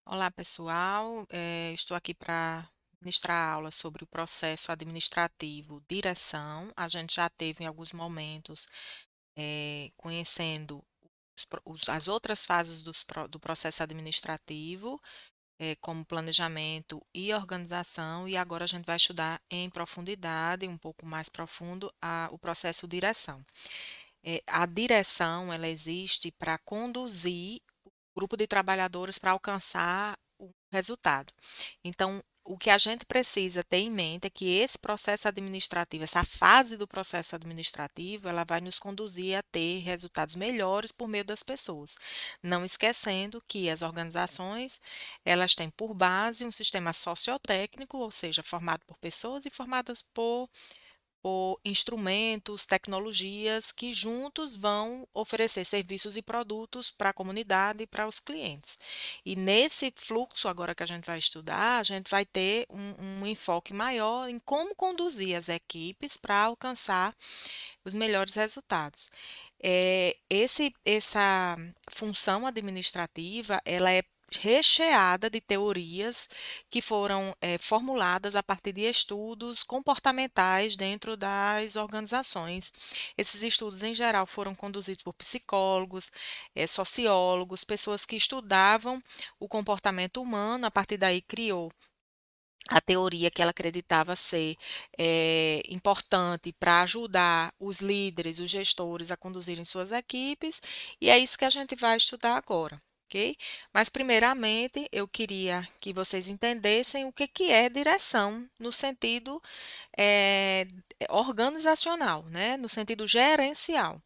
Olá, pessoal. Estou aqui para ministrar aula sobre o processo administrativo direção. A gente já teve em alguns momentos conhecendo as outras fases do processo administrativo, como planejamento e organização, e agora a gente vai estudar em profundidade, um pouco mais profundo, o processo direção. A direção, ela existe para conduzir grupo de trabalhadores para alcançar o resultado. Então, o que a gente precisa ter em mente é que esse processo administrativo, essa fase do processo administrativo, ela vai nos conduzir a ter resultados melhores por meio das pessoas. Não esquecendo que as organizações, elas têm por base um sistema sociotécnico, ou seja, formado por pessoas e formadas por instrumentos, tecnologias que juntos vão oferecer serviços e produtos para a comunidade e para os clientes. E nesse fluxo, agora que a gente vai estudar, a gente vai ter um enfoque maior em como conduzir as equipes para alcançar os melhores resultados. Essa função administrativa, ela é recheada de teorias que foram formuladas a partir de estudos comportamentais dentro das organizações. Esses estudos, em geral, foram conduzidos por psicólogos, sociólogos, pessoas que estudavam o comportamento humano, a partir daí criou a teoria que ela acreditava ser importante para ajudar os líderes, os gestores a conduzirem suas equipes, e é isso que a gente vai estudar agora, ok? Mas, primeiramente, eu queria que vocês entendessem o que é direção no sentido eh, organizacional, né? No sentido gerencial.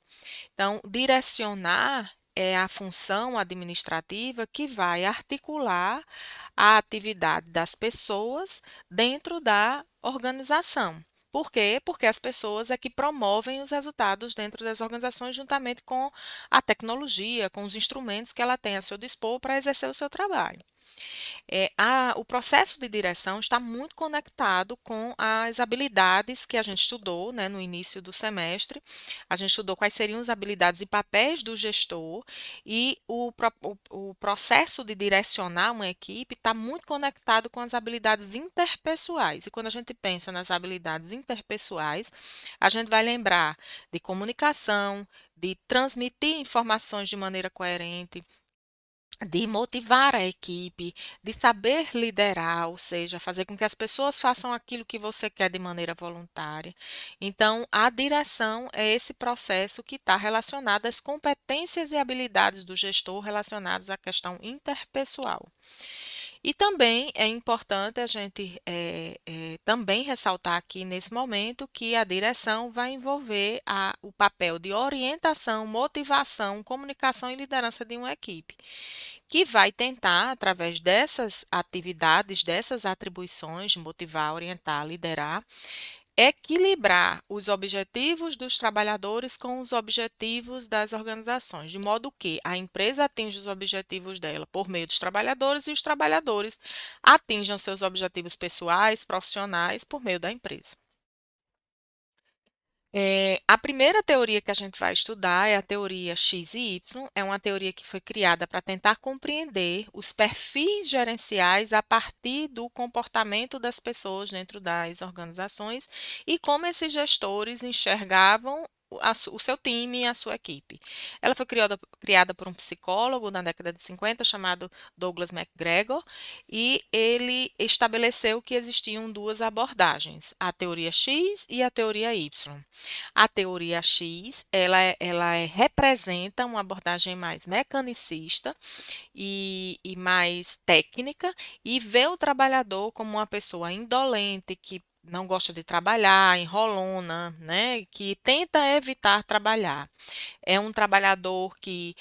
Então, direcionar é a função administrativa que vai articular a atividade das pessoas dentro da organização. Por quê? Porque as pessoas é que promovem os resultados dentro das organizações juntamente com a tecnologia, com os instrumentos que ela tem a seu dispor para exercer o seu trabalho. O processo de direção está muito conectado com as habilidades que a gente estudou, né, no início do semestre. A gente estudou quais seriam as habilidades e papéis do gestor, e o processo de direcionar uma equipe está muito conectado com as habilidades interpessoais. E quando a gente pensa nas habilidades interpessoais, a gente vai lembrar de comunicação, de transmitir informações de maneira coerente, de motivar a equipe, de saber liderar, ou seja, fazer com que as pessoas façam aquilo que você quer de maneira voluntária. Então, a direção é esse processo que está relacionado às competências e habilidades do gestor relacionadas à questão interpessoal. E também é importante a gente também ressaltar aqui nesse momento que a direção vai envolver o papel de orientação, motivação, comunicação e liderança de uma equipe, que vai tentar, através dessas atividades, dessas atribuições de motivar, orientar, liderar, equilibrar os objetivos dos trabalhadores com os objetivos das organizações, de modo que a empresa atinja os objetivos dela por meio dos trabalhadores e os trabalhadores atinjam seus objetivos pessoais, profissionais, por meio da empresa. A primeira teoria que a gente vai estudar é a teoria X e Y. É uma teoria que foi criada para tentar compreender os perfis gerenciais a partir do comportamento das pessoas dentro das organizações e como esses gestores enxergavam o seu time e a sua equipe. Ela foi criada por um psicólogo na década de 50 chamado Douglas MacGregor, e ele estabeleceu que existiam duas abordagens, a teoria X e a teoria Y. A teoria X, representa uma abordagem mais mecanicista e mais técnica, e vê o trabalhador como uma pessoa indolente, que não gosta de trabalhar, enrolona, né, que tenta evitar trabalhar. É um trabalhador que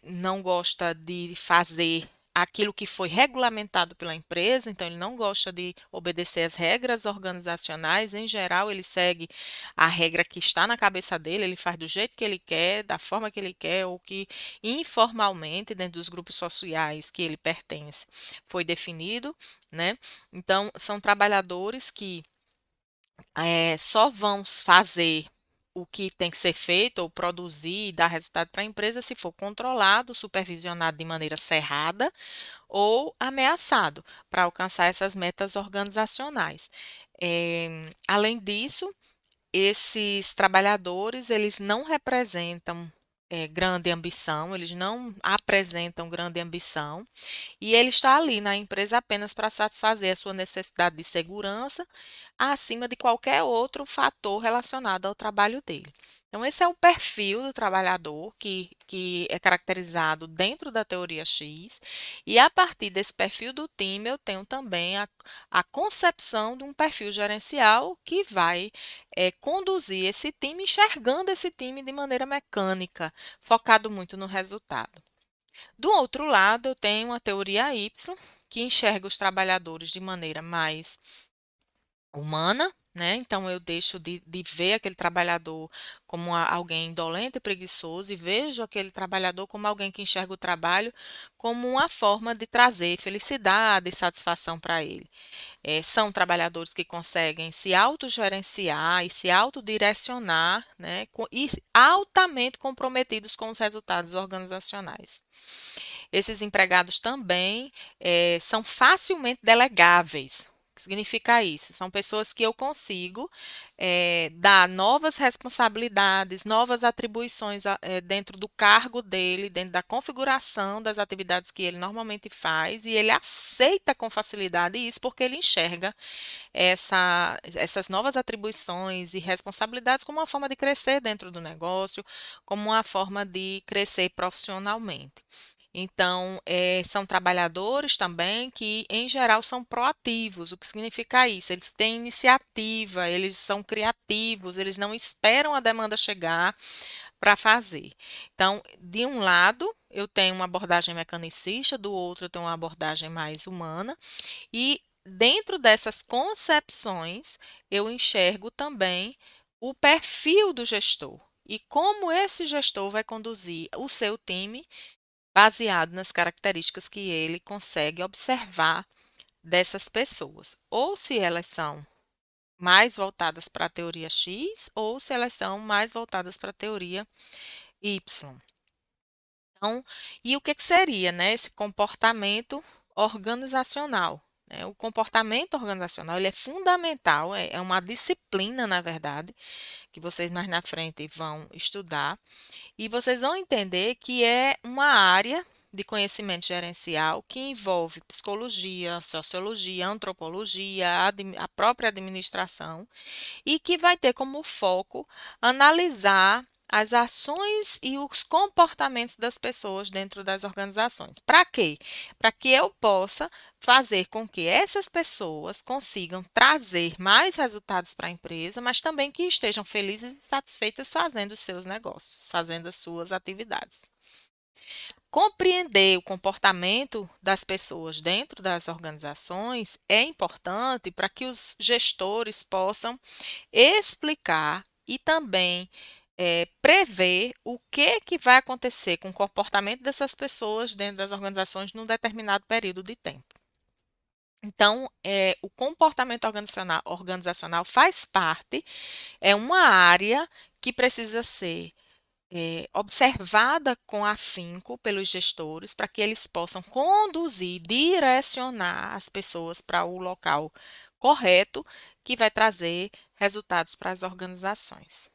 não gosta de fazer aquilo que foi regulamentado pela empresa, então ele não gosta de obedecer às regras organizacionais. Em geral, ele segue a regra que está na cabeça dele, ele faz do jeito que ele quer, da forma que ele quer, ou que informalmente, dentro dos grupos sociais que ele pertence, foi definido, né? Então, são trabalhadores que só vão fazer o que tem que ser feito ou produzir e dar resultado para a empresa se for controlado, supervisionado de maneira cerrada ou ameaçado para alcançar essas metas organizacionais. Além disso, esses trabalhadores, eles não representam grande ambição, eles não apresentam grande ambição, e ele está ali na empresa apenas para satisfazer a sua necessidade de segurança, acima de qualquer outro fator relacionado ao trabalho dele. Então, esse é o perfil do trabalhador que é caracterizado dentro da teoria X, e a partir desse perfil do time, eu tenho também a concepção de um perfil gerencial que vai conduzir esse time, enxergando esse time de maneira mecânica, focado muito no resultado. Do outro lado, eu tenho a teoria Y, que enxerga os trabalhadores de maneira mais humana, né? Então eu deixo de ver aquele trabalhador como alguém indolente e preguiçoso e vejo aquele trabalhador como alguém que enxerga o trabalho como uma forma de trazer felicidade e satisfação para ele. São trabalhadores que conseguem se autogerenciar e se autodirecionar, né? E altamente comprometidos com os resultados organizacionais. Esses empregados também são facilmente delegáveis. O que significa isso? São pessoas que eu consigo dar novas responsabilidades, novas atribuições dentro do cargo dele, dentro da configuração das atividades que ele normalmente faz, e ele aceita com facilidade isso porque ele enxerga essas novas atribuições e responsabilidades como uma forma de crescer dentro do negócio, como uma forma de crescer profissionalmente. Então, são trabalhadores também que, em geral, são proativos. O que significa isso? Eles têm iniciativa, eles são criativos, eles não esperam a demanda chegar para fazer. Então, de um lado, eu tenho uma abordagem mecanicista, do outro, eu tenho uma abordagem mais humana, e dentro dessas concepções, eu enxergo também o perfil do gestor e como esse gestor vai conduzir o seu time baseado nas características que ele consegue observar dessas pessoas, ou se elas são mais voltadas para a teoria X, ou se elas são mais voltadas para a teoria Y. Então, e o que que seria, né, esse comportamento organizacional? Né? O comportamento organizacional ele é fundamental, é uma disciplina, na verdade, que vocês mais na frente vão estudar. E vocês vão entender que é uma área de conhecimento gerencial que envolve psicologia, sociologia, antropologia, a própria administração, e que vai ter como foco analisar as ações e os comportamentos das pessoas dentro das organizações. Para quê? Para que eu possa fazer com que essas pessoas consigam trazer mais resultados para a empresa, mas também que estejam felizes e satisfeitas fazendo os seus negócios, fazendo as suas atividades. Compreender o comportamento das pessoas dentro das organizações é importante para que os gestores possam explicar e também prever o que vai acontecer com o comportamento dessas pessoas dentro das organizações num determinado período de tempo. Então, o comportamento organizacional faz parte, é uma área que precisa ser observada com afinco pelos gestores para que eles possam conduzir, direcionar as pessoas para o local correto que vai trazer resultados para as organizações.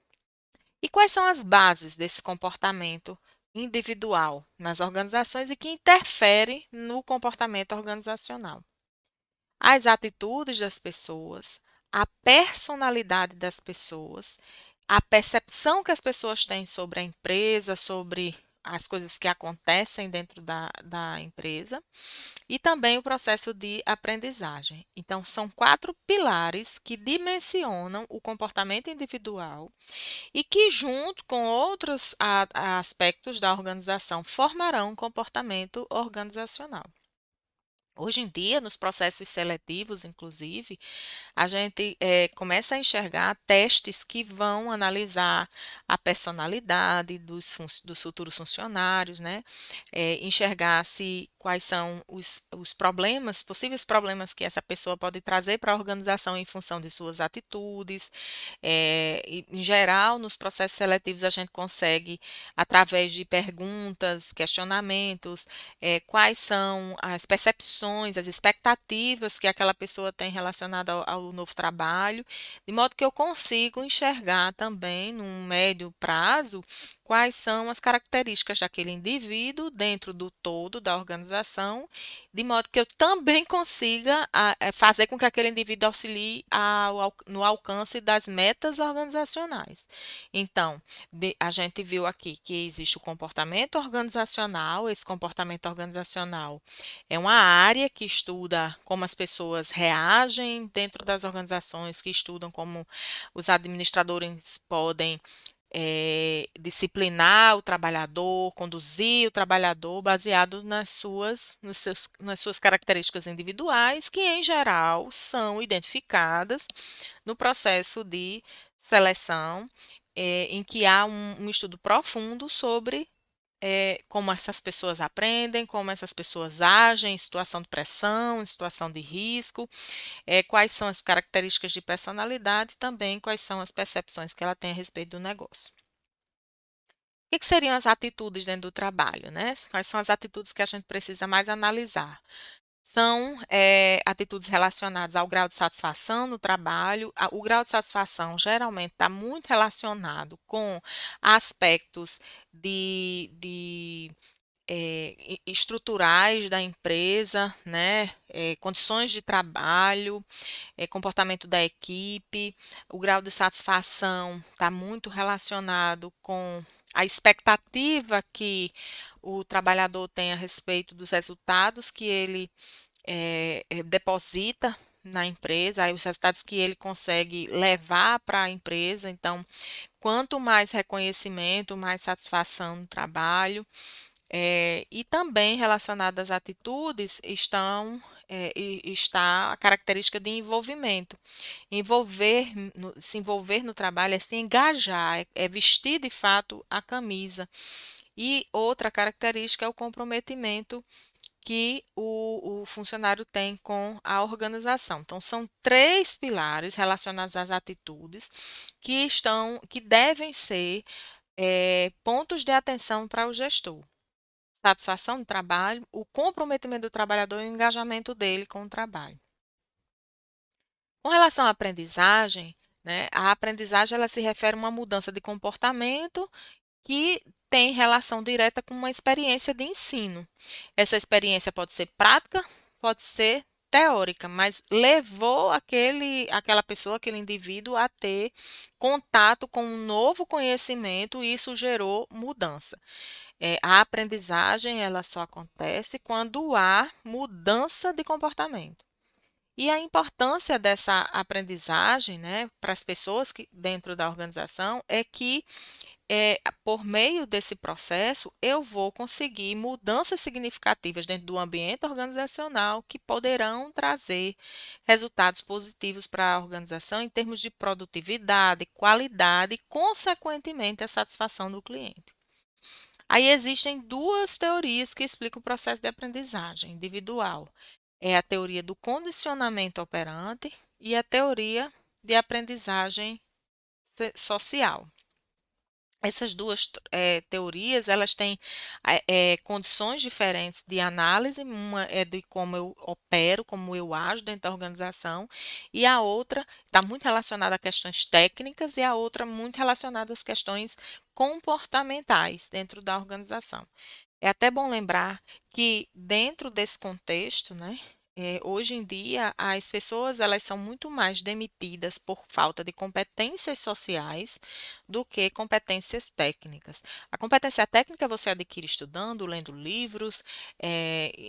E quais são as bases desse comportamento individual nas organizações e que interfere no comportamento organizacional? As atitudes das pessoas, a personalidade das pessoas, a percepção que as pessoas têm sobre a empresa, sobre as coisas que acontecem dentro da empresa e também o processo de aprendizagem. Então, são quatro pilares que dimensionam o comportamento individual e que, junto com outros aspectos da organização, formarão um comportamento organizacional. Hoje em dia, nos processos seletivos, inclusive, a gente começa a enxergar testes que vão analisar a personalidade dos futuros funcionários, né? Enxergar se quais são os problemas, possíveis problemas que essa pessoa pode trazer para a organização em função de suas atitudes. Em geral, nos processos seletivos, a gente consegue, através de perguntas, questionamentos, quais são as percepções, as expectativas que aquela pessoa tem relacionada ao novo trabalho, de modo que eu consigo enxergar também, num médio prazo, quais são as características daquele indivíduo dentro do todo da organização, de modo que eu também consiga fazer com que aquele indivíduo auxilie no alcance das metas organizacionais. Então, a gente viu aqui que existe o comportamento organizacional. Esse comportamento organizacional é uma área que estuda como as pessoas reagem dentro das organizações, que estudam como os administradores podem disciplinar o trabalhador, conduzir o trabalhador baseado nas suas características individuais, que em geral são identificadas no processo de seleção, em que há um estudo profundo sobre como essas pessoas aprendem, como essas pessoas agem em situação de pressão, em situação de risco, quais são as características de personalidade e também quais são as percepções que ela tem a respeito do negócio. O que seriam as atitudes dentro do trabalho, né? Quais são as atitudes que a gente precisa mais analisar? São atitudes relacionadas ao grau de satisfação no trabalho. O grau de satisfação geralmente está muito relacionado com aspectos estruturais da empresa, né? Condições de trabalho, comportamento da equipe. O grau de satisfação está muito relacionado com a expectativa que o trabalhador tem a respeito dos resultados que ele deposita na empresa, aí os resultados que ele consegue levar para a empresa. Então, quanto mais reconhecimento, mais satisfação no trabalho. E também relacionadas às atitudes está a característica de envolvimento. Se envolver no trabalho é se engajar, é vestir de fato a camisa. E outra característica é o comprometimento que o funcionário tem com a organização. Então, são três pilares relacionados às atitudes que devem ser pontos de atenção para o gestor: satisfação do trabalho, o comprometimento do trabalhador e o engajamento dele com o trabalho. Com relação à aprendizagem, né, a aprendizagem ela se refere a uma mudança de comportamento que tem relação direta com uma experiência de ensino. Essa experiência pode ser prática, pode ser teórica, mas levou aquela pessoa, aquele indivíduo a ter contato com um novo conhecimento e isso gerou mudança. A aprendizagem ela só acontece quando há mudança de comportamento. E a importância dessa aprendizagem, né, para as pessoas que dentro da organização é que por meio desse processo eu vou conseguir mudanças significativas dentro do ambiente organizacional que poderão trazer resultados positivos para a organização em termos de produtividade, qualidade e, consequentemente, a satisfação do cliente. Aí existem duas teorias que explicam o processo de aprendizagem individual. É a teoria do condicionamento operante e a teoria de aprendizagem social. Essas duas teorias, elas têm condições diferentes de análise. Uma é de como eu opero, como eu ajo dentro da organização, e a outra está muito relacionada a questões técnicas e a outra muito relacionada às questões comportamentais dentro da organização. É até bom lembrar que dentro desse contexto, né, hoje em dia as pessoas elas são muito mais demitidas por falta de competências sociais do que competências técnicas. A competência técnica você adquire estudando, lendo livros,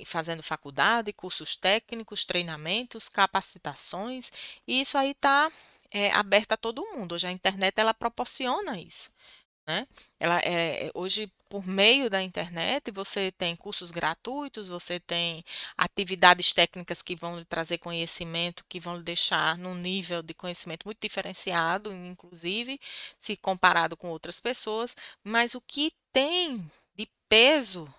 fazendo faculdade, cursos técnicos, treinamentos, capacitações, e isso aí está aberto a todo mundo. Hoje a internet ela proporciona isso. né? Hoje, por meio da internet, você tem cursos gratuitos, você tem atividades técnicas que vão lhe trazer conhecimento, que vão lhe deixar num nível de conhecimento muito diferenciado, inclusive, se comparado com outras pessoas, mas o que tem de peso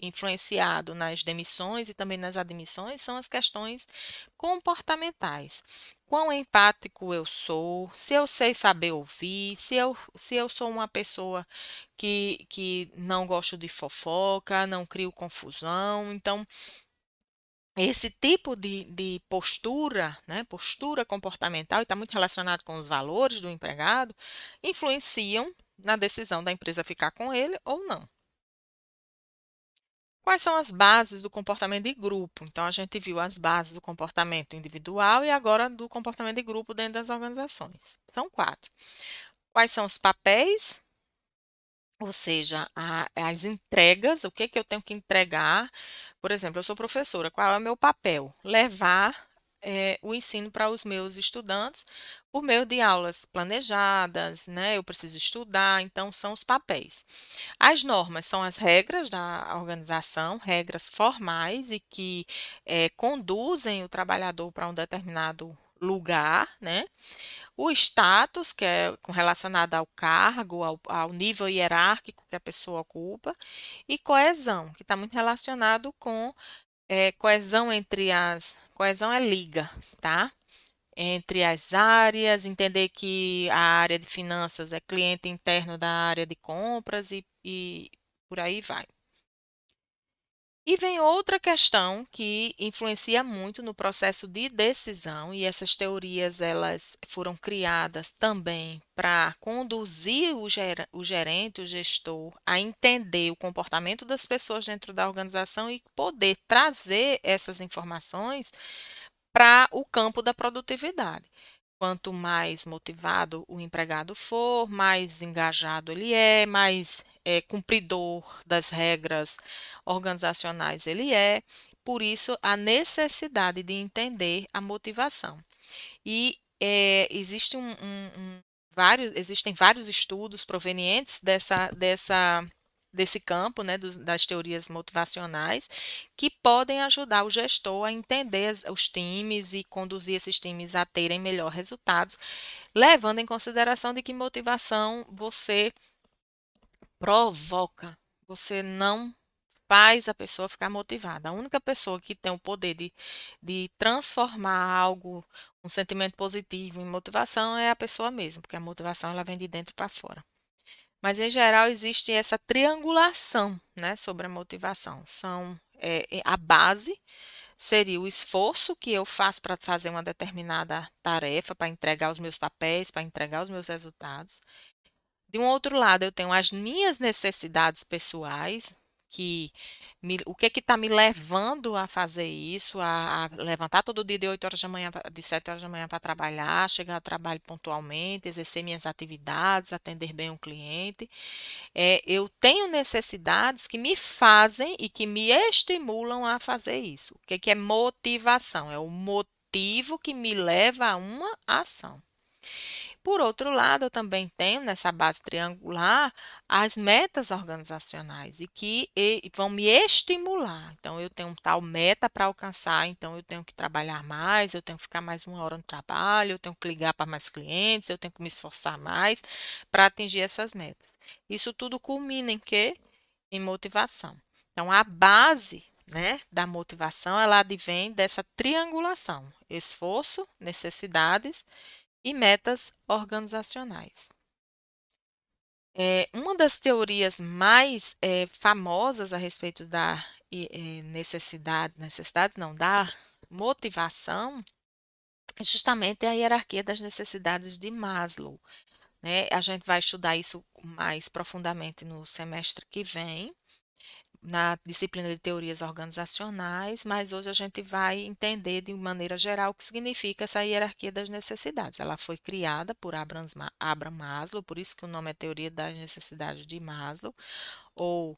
influenciado nas demissões e também nas admissões são as questões comportamentais. Quão empático eu sou, se eu sei saber ouvir, se eu sou uma pessoa que não gosto de fofoca, não crio confusão. Então, esse tipo de postura, né, postura comportamental, e está muito relacionado com os valores do empregado, influenciam na decisão da empresa ficar com ele ou não. Quais são as bases do comportamento de grupo? Então, a gente viu as bases do comportamento individual e agora do comportamento de grupo dentro das organizações. São quatro. Quais são os papéis? Ou seja, as entregas, o que que eu tenho que entregar? Por exemplo, eu sou professora, qual é o meu papel? Levar o ensino para os meus estudantes por meio de aulas planejadas, né? Eu preciso estudar, então são os papéis. As normas são as regras da organização, regras formais e que conduzem o trabalhador para um determinado lugar, né? O status, que é relacionado ao cargo, ao nível hierárquico que a pessoa ocupa, e coesão, que está muito relacionado com coesão entre as. Coesão é liga, tá? Entre as áreas, entender que a área de finanças é cliente interno da área de compras e por aí vai. E vem outra questão que influencia muito no processo de decisão, e essas teorias elas foram criadas também para conduzir o gerente, o gestor, a entender o comportamento das pessoas dentro da organização e poder trazer essas informações para o campo da produtividade. Quanto mais motivado o empregado for, mais engajado ele é, mais cumpridor das regras organizacionais ele é. Por isso, a necessidade de entender a motivação. E existem vários estudos provenientes desse campo, né, das teorias motivacionais, que podem ajudar o gestor a entender os times e conduzir esses times a terem melhor resultados, levando em consideração de que motivação você provoca, você não faz a pessoa ficar motivada. A única pessoa que tem o poder de transformar algo, um sentimento positivo em motivação é a pessoa mesma, porque a motivação ela vem de dentro para fora. Mas, em geral, existe essa triangulação, né, sobre a motivação. A base seria o esforço que eu faço para fazer uma determinada tarefa, para entregar os meus papéis, para entregar os meus resultados. De um outro lado, eu tenho as minhas necessidades pessoais, o que está me levando a fazer isso, a levantar todo dia de 8 horas da manhã, de 7 horas da manhã para trabalhar, chegar ao trabalho pontualmente, exercer minhas atividades, atender bem o cliente. Eu tenho necessidades que me fazem e que me estimulam a fazer isso. O que que é motivação? É o motivo que me leva a uma ação. Por outro lado, eu também tenho nessa base triangular as metas organizacionais e que vão me estimular. Então, eu tenho tal meta para alcançar, então eu tenho que trabalhar mais, eu tenho que ficar mais uma hora no trabalho, eu tenho que ligar para mais clientes, eu tenho que me esforçar mais para atingir essas metas. Isso tudo culmina em quê? Em motivação. Então, a base, né, da motivação, ela advém dessa triangulação: esforço, necessidades e metas organizacionais. Uma das teorias mais famosas a respeito da necessidades não, da motivação, é justamente a hierarquia das necessidades de Maslow, né? A gente vai estudar isso mais profundamente no semestre que vem, na disciplina de teorias organizacionais, mas hoje a gente vai entender de maneira geral o que significa essa hierarquia das necessidades. Ela foi criada por Abraham Maslow, por isso que o nome é Teoria das Necessidades de Maslow, ou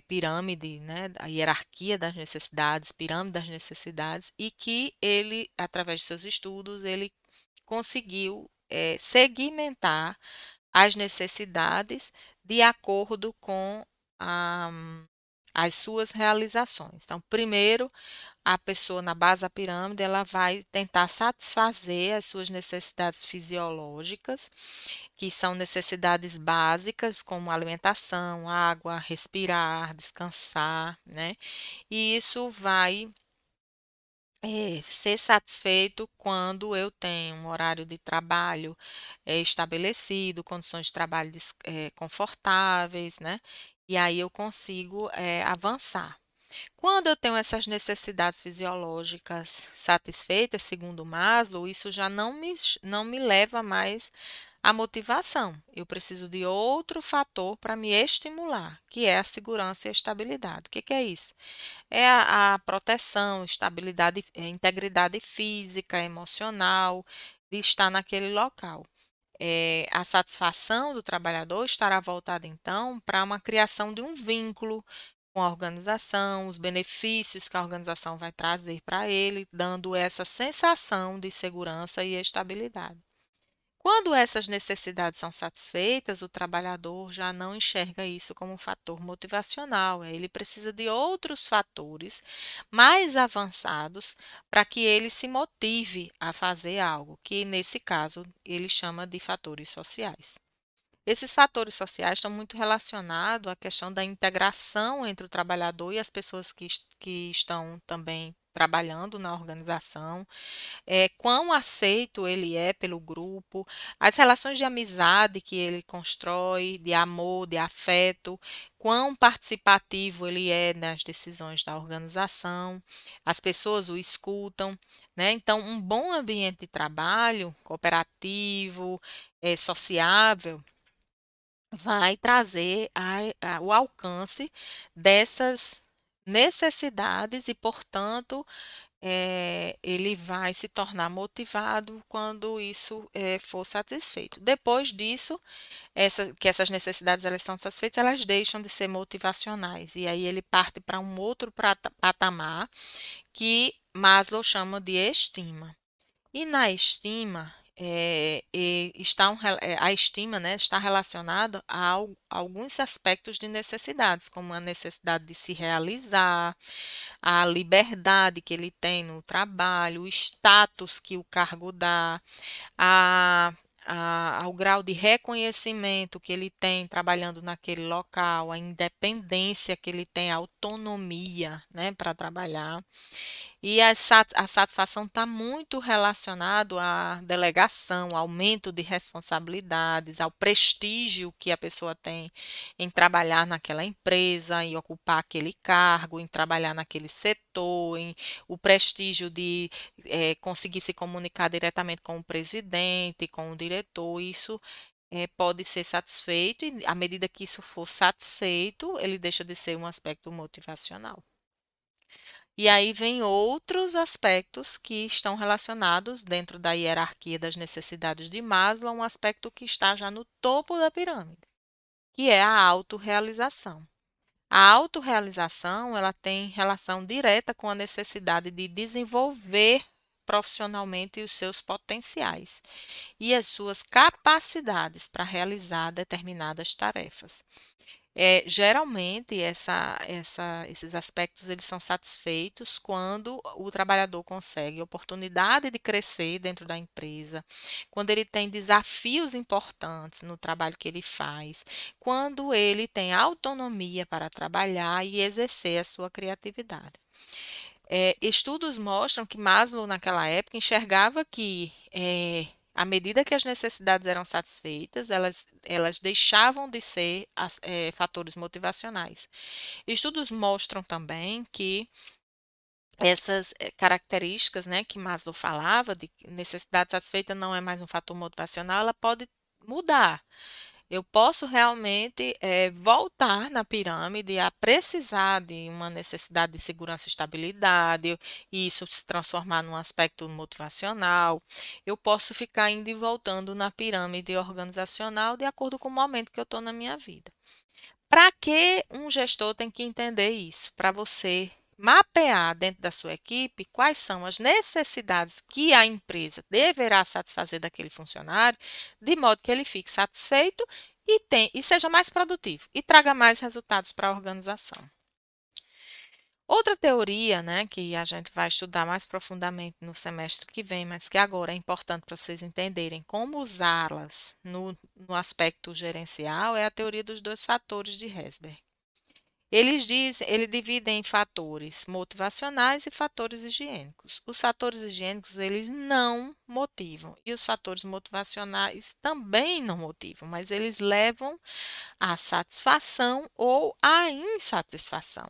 pirâmide, né, a hierarquia das necessidades, pirâmide das necessidades, e que ele, através de seus estudos, ele conseguiu segmentar as necessidades de acordo com a as suas realizações. Então, primeiro, a pessoa na base da pirâmide, ela vai tentar satisfazer as suas necessidades fisiológicas, que são necessidades básicas, como alimentação, água, respirar, descansar, né? E isso vai ser satisfeito quando eu tenho um horário de trabalho estabelecido, condições de trabalho confortáveis, né? E aí eu consigo avançar. Quando eu tenho essas necessidades fisiológicas satisfeitas, segundo Maslow, isso já não me leva mais à motivação. Eu preciso de outro fator para me estimular, que é a segurança e a estabilidade. O que que é isso? É a proteção, estabilidade, integridade física, emocional, de estar naquele local. A satisfação do trabalhador estará voltada, então, para uma criação de um vínculo com a organização, os benefícios que a organização vai trazer para ele, dando essa sensação de segurança e estabilidade. Quando essas necessidades são satisfeitas, o trabalhador já não enxerga isso como um fator motivacional. Ele precisa de outros fatores mais avançados para que ele se motive a fazer algo, que nesse caso ele chama de fatores sociais. Esses fatores sociais estão muito relacionados à questão da integração entre o trabalhador e as pessoas que estão também trabalhando na organização, quão aceito ele é pelo grupo, as relações de amizade que ele constrói, de amor, de afeto, quão participativo ele é nas decisões da organização, as pessoas o escutam, né? Então, um bom ambiente de trabalho, cooperativo, sociável, vai trazer o alcance dessas necessidades e, portanto, ele vai se tornar motivado quando isso for satisfeito. Depois disso, que essas necessidades elas são satisfeitas, elas deixam de ser motivacionais. E aí ele parte para um outro patamar que Maslow chama de estima. E na estima, a estima, né, está relacionada a alguns aspectos de necessidades, como a necessidade de se realizar, a liberdade que ele tem no trabalho, o status que o cargo dá, a, ao grau de reconhecimento que ele tem trabalhando naquele local, a independência que ele tem, a autonomia, né, para trabalhar. E a satisfação está muito relacionado à delegação, ao aumento de responsabilidades, ao prestígio que a pessoa tem em trabalhar naquela empresa, em ocupar aquele cargo, em trabalhar naquele setor, em o prestígio de conseguir se comunicar diretamente com o presidente, com o diretor. Isso pode ser satisfeito, e à medida que isso for satisfeito, ele deixa de ser um aspecto motivacional. E aí vem outros aspectos que estão relacionados dentro da hierarquia das necessidades de Maslow, um aspecto que está já no topo da pirâmide, que é a autorrealização. A autorrealização, ela tem relação direta com a necessidade de desenvolver profissionalmente os seus potenciais e as suas capacidades para realizar determinadas tarefas. Geralmente, esses aspectos eles são satisfeitos quando o trabalhador consegue oportunidade de crescer dentro da empresa, quando ele tem desafios importantes no trabalho que ele faz, quando ele tem autonomia para trabalhar e exercer a sua criatividade. Estudos mostram que Maslow, naquela época, enxergava que, à medida que as necessidades eram satisfeitas, elas deixavam de ser fatores motivacionais. Estudos mostram também que essas características, né, que Maslow falava, de que necessidade satisfeita não é mais um fator motivacional, ela pode mudar. Eu posso realmente voltar na pirâmide a precisar de uma necessidade de segurança e estabilidade, e isso se transformar num aspecto motivacional. Eu posso ficar indo e voltando na pirâmide organizacional de acordo com o momento que eu estou na minha vida. Para que um gestor tem que entender isso? Para você mapear dentro da sua equipe quais são as necessidades que a empresa deverá satisfazer daquele funcionário, de modo que ele fique satisfeito e seja mais produtivo e traga mais resultados para a organização. Outra teoria, né, que a gente vai estudar mais profundamente no semestre que vem, mas que agora é importante para vocês entenderem como usá-las no aspecto gerencial, é a teoria dos dois fatores de Herzberg. Ele divide em fatores motivacionais e fatores higiênicos. Os fatores higiênicos, eles não motivam, e os fatores motivacionais também não motivam, mas eles levam à satisfação ou à insatisfação.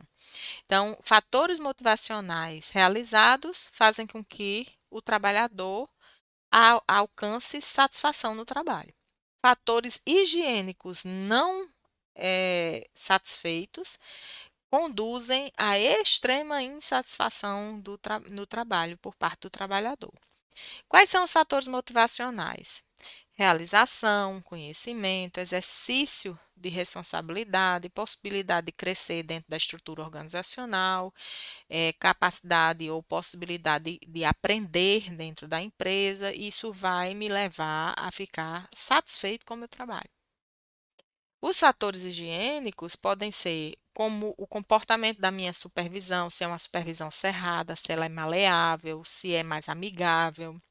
Então, fatores motivacionais realizados fazem com que o trabalhador alcance satisfação no trabalho. Fatores higiênicos não satisfeitos conduzem à extrema insatisfação no trabalho por parte do trabalhador. Quais são os fatores motivacionais? Realização, conhecimento, exercício de responsabilidade, possibilidade de crescer dentro da estrutura organizacional, capacidade ou possibilidade de aprender dentro da empresa. Isso vai me levar a ficar satisfeito com o meu trabalho. Os fatores higiênicos podem ser como o comportamento da minha supervisão, se é uma supervisão cerrada, se ela é maleável, se é mais amigável.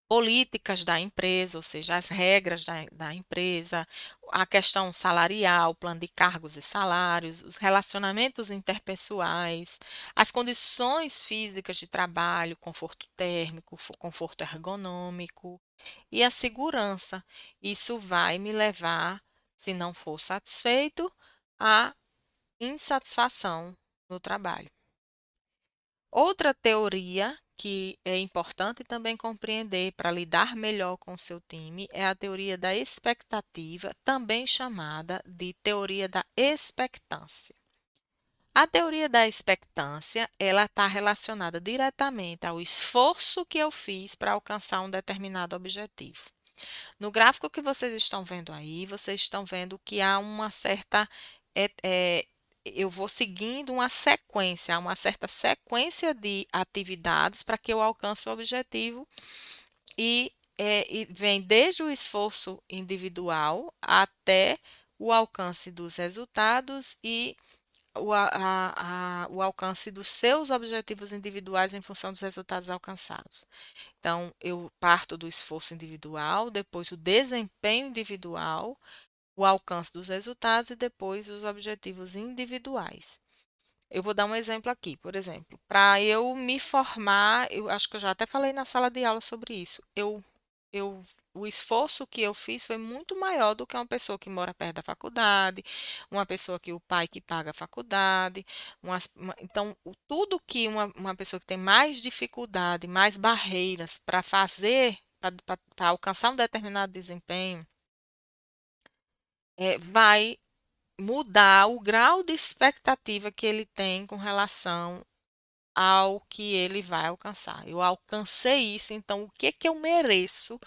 Políticas da empresa, ou seja, as regras da empresa, a questão salarial, plano de cargos e salários, os relacionamentos interpessoais, as condições físicas de trabalho, conforto térmico, conforto ergonômico e a segurança. Isso vai me levar, se não for satisfeito, à insatisfação no trabalho. Outra teoria que é importante também compreender para lidar melhor com o seu time é a teoria da expectativa, também chamada de teoria da expectância. A teoria da expectância, ela está relacionada diretamente ao esforço que eu fiz para alcançar um determinado objetivo. No gráfico que vocês estão vendo aí, vocês estão vendo que há uma certa é, é, eu vou seguindo uma certa sequência de atividades para que eu alcance o objetivo e vem desde o esforço individual até o alcance dos resultados e o alcance dos seus objetivos individuais em função dos resultados alcançados. Então, eu parto do esforço individual, depois o desempenho individual, o alcance dos resultados e depois os objetivos individuais. Eu vou dar um exemplo aqui, por exemplo, para eu me formar, eu acho que eu já até falei na sala de aula sobre isso. Eu, o esforço que eu fiz foi muito maior do que uma pessoa que mora perto da faculdade, uma pessoa que o pai que paga a faculdade. Então, tudo que uma pessoa que tem mais dificuldade, mais barreiras para fazer, para alcançar um determinado desempenho, vai mudar o grau de expectativa que ele tem com relação ao que ele vai alcançar. Eu alcancei isso, então o que que eu mereço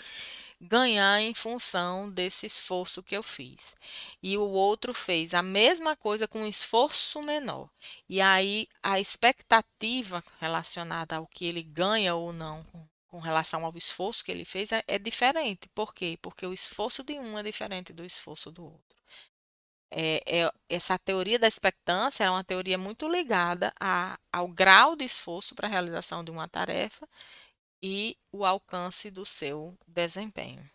ganhar em função desse esforço que eu fiz? E o outro fez a mesma coisa com um esforço menor. E aí a expectativa relacionada ao que ele ganha ou não com relação ao esforço que ele fez é diferente. Por quê? Porque o esforço de um é diferente do esforço do outro. Essa teoria da expectância é uma teoria muito ligada ao grau de esforço para a realização de uma tarefa e o alcance do seu desempenho.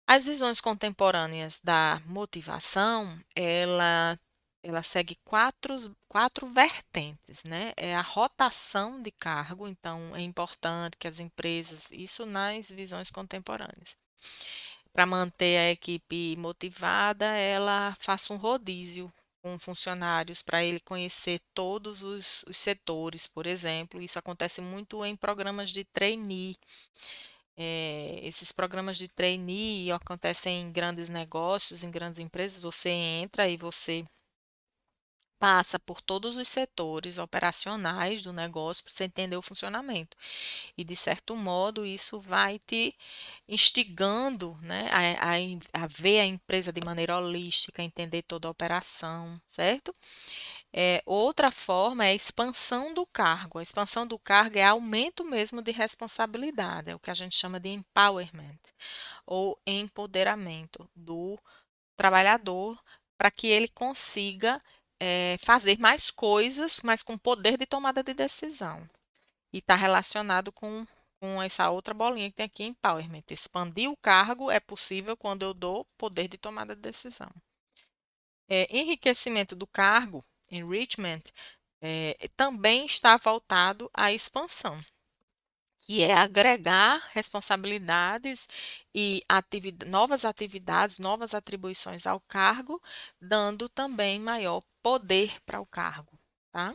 As visões contemporâneas da motivação, ela segue quatro vertentes, né? É a rotação de cargo, então é importante que as empresas, isso nas visões contemporâneas, para manter a equipe motivada, ela faça um rodízio com funcionários para ele conhecer todos os setores, por exemplo. Isso acontece muito em programas de trainee. Esses programas de trainee acontecem em grandes negócios, em grandes empresas. Você entra e você passa por todos os setores operacionais do negócio para você entender o funcionamento. E, de certo modo, isso vai te instigando, né, a ver a empresa de maneira holística, entender toda a operação, certo? Outra forma é a expansão do cargo. A expansão do cargo é aumento mesmo de responsabilidade, é o que a gente chama de empowerment ou empoderamento do trabalhador para que ele consiga fazer mais coisas, mas com poder de tomada de decisão. E está relacionado com essa outra bolinha que tem aqui, empowerment. Expandir o cargo é possível quando eu dou poder de tomada de decisão. Enriquecimento do cargo, enrichment, também está voltado à expansão, que é agregar responsabilidades e novas atividades, novas atribuições ao cargo, dando também maior poder para o cargo, tá?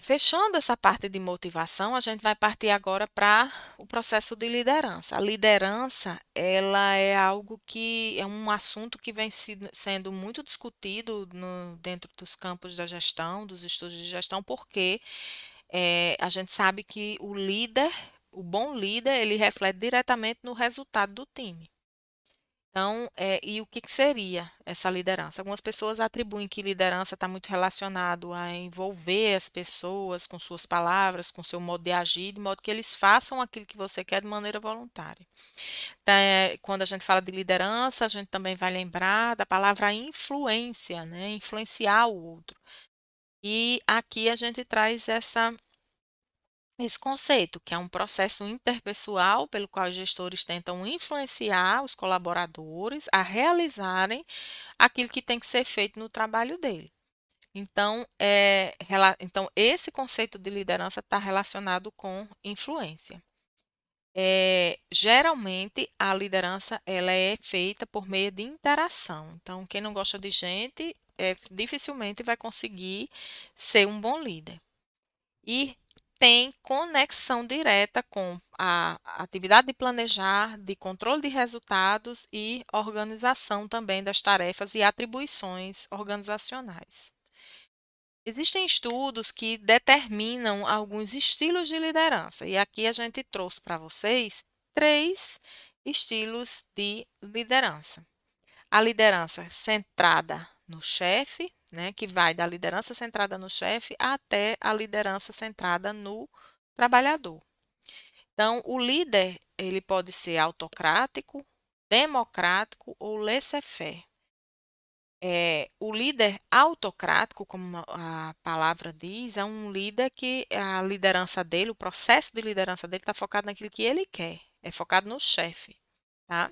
Fechando essa parte de motivação, a gente vai partir agora para o processo de liderança. A liderança, ela é algo que é um assunto que vem sendo muito discutido dentro dos campos da gestão, dos estudos de gestão, porque a gente sabe que o líder, o bom líder, ele reflete diretamente no resultado do time. Então, e o que que seria essa liderança? Algumas pessoas atribuem que liderança está muito relacionado a envolver as pessoas com suas palavras, com seu modo de agir, de modo que eles façam aquilo que você quer de maneira voluntária. Então, quando a gente fala de liderança, a gente também vai lembrar da palavra influência, né? Influenciar o outro. E aqui a gente traz esse conceito, que é um processo interpessoal pelo qual os gestores tentam influenciar os colaboradores a realizarem aquilo que tem que ser feito no trabalho dele. Então, então esse conceito de liderança está relacionado com influência. Geralmente, a liderança ela é feita por meio de interação. Então, quem não gosta de gente, dificilmente vai conseguir ser um bom líder e tem conexão direta com a atividade de planejar, de controle de resultados e organização também das tarefas e atribuições organizacionais. Existem estudos que determinam alguns estilos de liderança, e aqui a gente trouxe para vocês 3 estilos de liderança. A liderança centrada no chefe, né, que vai da liderança centrada no chefe até a liderança centrada no trabalhador. Então, o líder, ele pode ser autocrático, democrático ou laissez-faire. O líder autocrático, como a palavra diz, é um líder que a liderança dele, o processo de liderança dele está focado naquilo que ele quer, é focado no chefe, tá?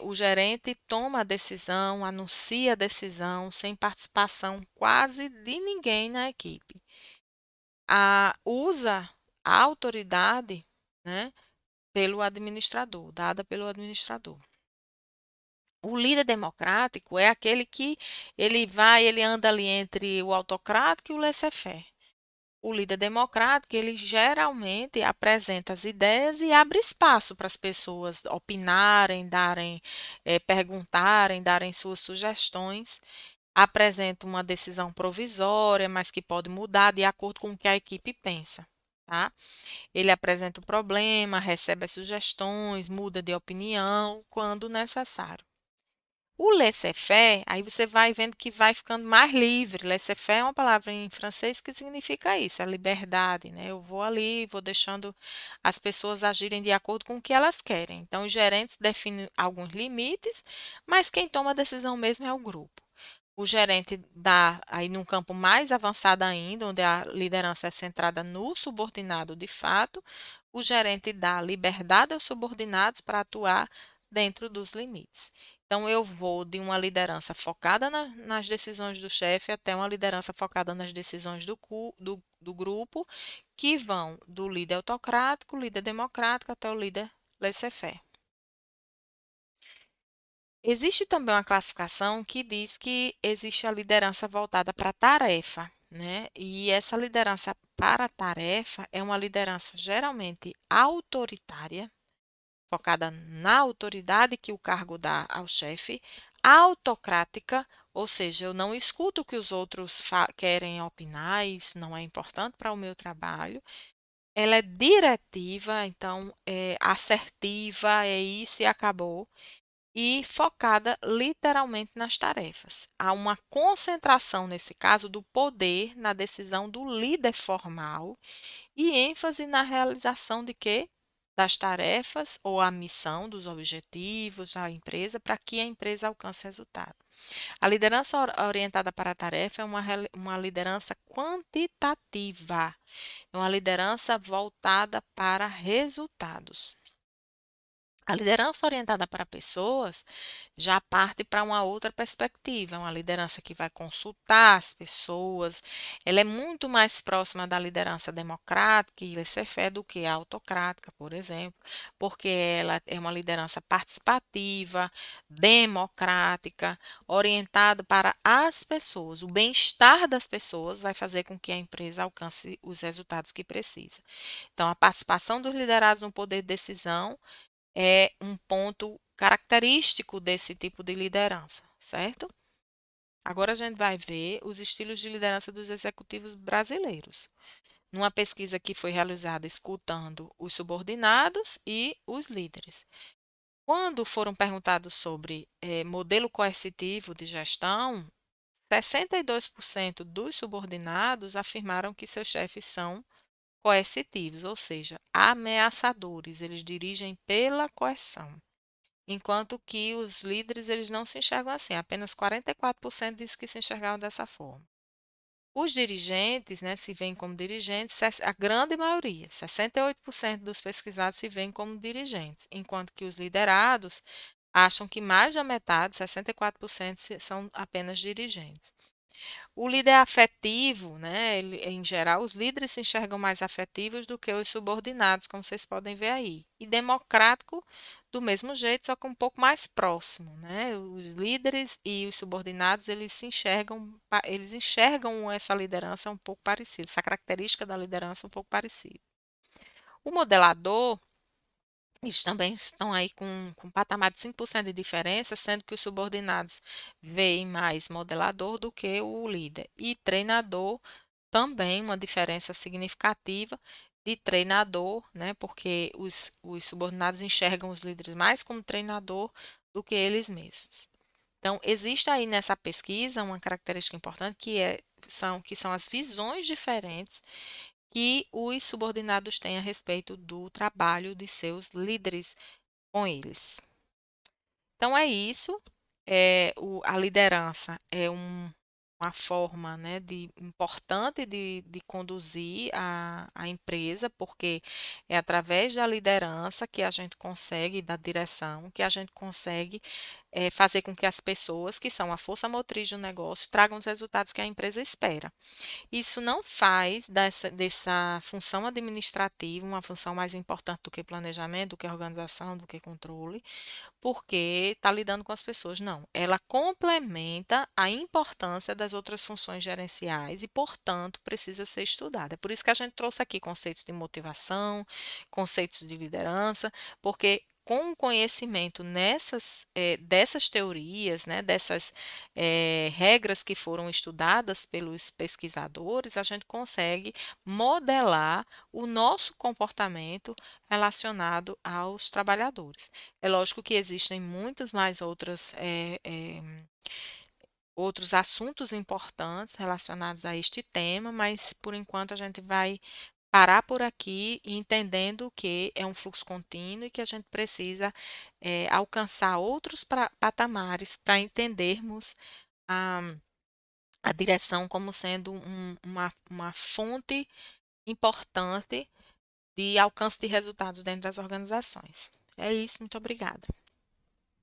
O gerente toma a decisão, anuncia a decisão sem participação quase de ninguém na equipe. Usa a autoridade, né, pelo administrador, dada pelo administrador. O líder democrático é aquele que ele anda ali entre o autocrático e o laissez-faire. O líder democrático, ele geralmente apresenta as ideias e abre espaço para as pessoas opinarem, perguntarem, darem suas sugestões. Apresenta uma decisão provisória, mas que pode mudar de acordo com o que a equipe pensa, tá? Ele apresenta o problema, recebe as sugestões, muda de opinião quando necessário. O laissez-faire, aí você vai vendo que vai ficando mais livre. Laissez-faire é uma palavra em francês que significa isso, a liberdade, né? Eu vou ali, vou deixando as pessoas agirem de acordo com o que elas querem. Então, os gerentes definem alguns limites, mas quem toma a decisão mesmo é o grupo. O gerente dá, aí num campo mais avançado ainda, onde a liderança é centrada no subordinado de fato, o gerente dá liberdade aos subordinados para atuar dentro dos limites. Então, eu vou de uma liderança focada nas decisões do chefe até uma liderança focada nas decisões do grupo, que vão do líder autocrático, líder democrático, até o líder laissez-faire. Existe também uma classificação que diz que existe a liderança voltada para a tarefa, né? E essa liderança para a tarefa é uma liderança geralmente autoritária, focada na autoridade que o cargo dá ao chefe, autocrática, ou seja, eu não escuto o que os outros querem opinar, isso não é importante para o meu trabalho. Ela é diretiva, então é assertiva, é isso e acabou. e focada literalmente nas tarefas. Há uma concentração, nesse caso, do poder na decisão do líder formal e ênfase na realização de quê? Das tarefas ou a missão dos objetivos da empresa para que a empresa alcance resultado. A liderança orientada para a tarefa é uma liderança quantitativa, é uma liderança voltada para resultados. A liderança orientada para pessoas já parte para uma outra perspectiva, é uma liderança que vai consultar as pessoas, ela é muito mais próxima da liderança democrática e laissez-faire do que a autocrática, por exemplo, porque ela é uma liderança participativa, democrática, orientada para as pessoas. O bem-estar das pessoas vai fazer com que a empresa alcance os resultados que precisa. Então, a participação dos liderados no poder de decisão é um ponto característico desse tipo de liderança, certo? Agora a gente vai ver os estilos de liderança dos executivos brasileiros. Numa pesquisa que foi realizada escutando os subordinados e os líderes. Quando foram perguntados sobre modelo coercitivo de gestão, 62% dos subordinados afirmaram que seus chefes são coercitivos, ou seja, ameaçadores, eles dirigem pela coerção. Enquanto que os líderes eles não se enxergam assim, apenas 44% diz que se enxergavam dessa forma. Os dirigentes, né, se veem como dirigentes, a grande maioria, 68% dos pesquisados se veem como dirigentes, enquanto que os liderados acham que mais da metade, 64%, são apenas dirigentes. O líder afetivo, né, em geral, os líderes se enxergam mais afetivos do que os subordinados, como vocês podem ver aí. E democrático, do mesmo jeito, só que um pouco mais próximo, né? Os líderes e os subordinados, eles enxergam essa liderança um pouco parecida, essa característica da liderança um pouco parecida. O modelador, eles também estão aí com um patamar de 5% de diferença, sendo que os subordinados veem mais modelador do que o líder. E treinador também uma diferença significativa de treinador, né? Porque os subordinados enxergam os líderes mais como treinador do que eles mesmos. Então, existe aí nessa pesquisa uma característica importante que são as visões diferentes que os subordinados têm a respeito do trabalho de seus líderes com eles. Então é isso. A liderança é uma forma, né, importante de conduzir a empresa, porque é através da liderança que a gente consegue, da direção, que a gente consegue fazer com que as pessoas, que são a força motriz do negócio, tragam os resultados que a empresa espera. Isso não faz dessa função administrativa uma função mais importante do que planejamento, do que organização, do que controle, porque está lidando com as pessoas. Não, ela complementa a importância das outras funções gerenciais e, portanto, precisa ser estudada. É por isso que a gente trouxe aqui conceitos de motivação, conceitos de liderança, porque com o conhecimento dessas teorias, né, dessas regras que foram estudadas pelos pesquisadores, a gente consegue modelar o nosso comportamento relacionado aos trabalhadores. É lógico que existem muitos mais outros assuntos importantes relacionados a este tema, mas por enquanto a gente vai parar por aqui, entendendo que é um fluxo contínuo e que a gente precisa alcançar outros patamares para entendermos a, a direção como sendo uma fonte importante de alcance de resultados dentro das organizações. É isso, muito obrigada.